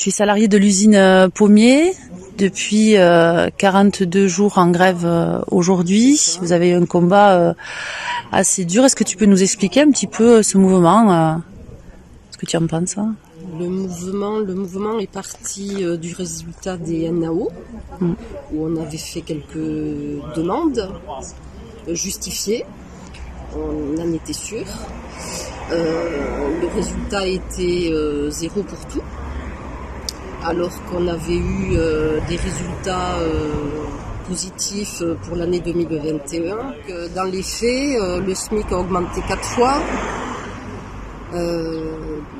Tu es salarié de l'usine Pommier depuis 42 jours en grève aujourd'hui. Vous avez eu un combat assez dur. Est-ce que tu peux nous expliquer un petit peu ce mouvement ce que tu en penses? Le mouvement est parti du résultat des NAO, où on avait fait quelques demandes justifiées. On en était sûr. Le résultat était 0 pour tout, alors qu'on avait eu des résultats positifs pour l'année 2021. Dans les faits, le SMIC a augmenté 4 fois.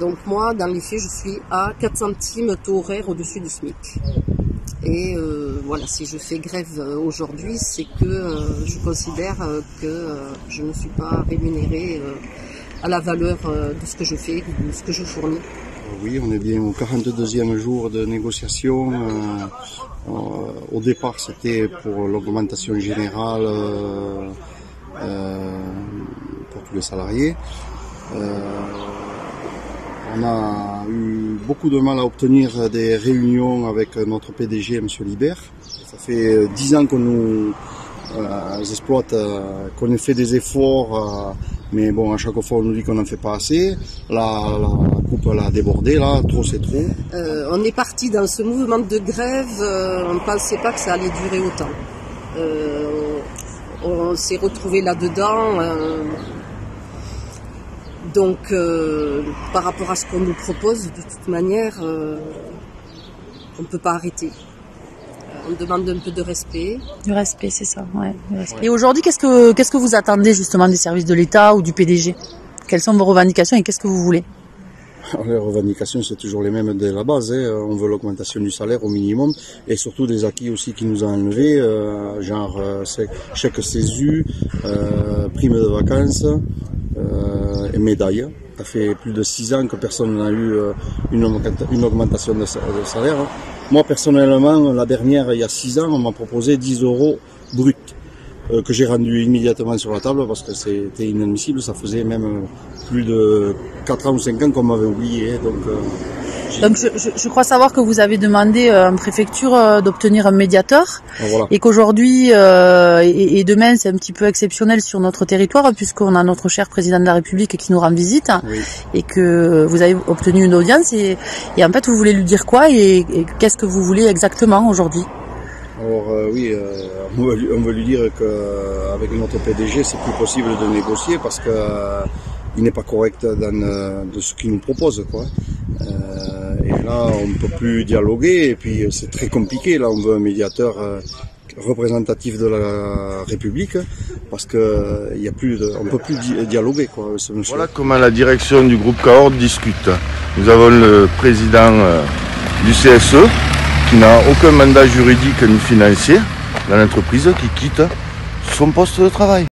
Donc moi, dans les faits, je suis à 4 centimes taux horaire au-dessus du SMIC. Et voilà, si je fais grève aujourd'hui, c'est que je considère que je ne suis pas rémunérée à la valeur de ce que je fais, de ce que je fournis. Oui, on est bien au 42e jour de négociation. Au départ, c'était pour l'augmentation générale pour tous les salariés. On a eu beaucoup de mal à obtenir des réunions avec notre PDG, M. Libert. Ça fait 10 ans qu'on nous exploite, qu'on a fait des efforts, mais bon, à chaque fois on nous dit qu'on n'en fait pas assez. La coupe elle a débordé, là, trop c'est trop. On est parti dans ce mouvement de grève, on ne pensait pas que ça allait durer autant. On s'est retrouvé là-dedans. Donc, par rapport à ce qu'on nous propose, de toute manière, on ne peut pas arrêter. On demande un peu de respect. Du respect, c'est ça, ouais. Et aujourd'hui, qu'est-ce que vous attendez justement des services de l'État ou du PDG? Quelles sont vos revendications et qu'est-ce que vous voulez? Alors, les revendications, c'est toujours les mêmes dès la base. On veut l'augmentation du salaire au minimum et surtout des acquis aussi qui nous ont enlevés, genre chèque CESU, prime de vacances et médaille. Ça fait plus de 6 ans que personne n'a eu une augmentation de salaire. Moi, personnellement, la dernière, il y a 6 ans, on m'a proposé 10 € brut, que j'ai rendu immédiatement sur la table parce que c'était inadmissible. Ça faisait même plus de 4 ans ou 5 ans qu'on m'avait oublié. Donc je crois savoir que vous avez demandé en préfecture d'obtenir un médiateur, voilà. Et qu'aujourd'hui et demain c'est un petit peu exceptionnel sur notre territoire puisqu'on a notre cher président de la République qui nous rend visite, oui. Et que vous avez obtenu une audience et en fait vous voulez lui dire quoi et qu'est-ce que vous voulez exactement aujourd'hui? Alors oui, on veut lui dire qu'avec notre PDG c'est plus possible de négocier parce que il n'est pas correct de ce qu'il nous propose, quoi. Et là, on ne peut plus dialoguer et puis c'est très compliqué. Là, on veut un médiateur représentatif de la République parce que on peut plus dialoguer, quoi. Voilà comment la direction du groupe Cahors discute. Nous avons le président du CSE qui n'a aucun mandat juridique ni financier dans l'entreprise qui quitte son poste de travail.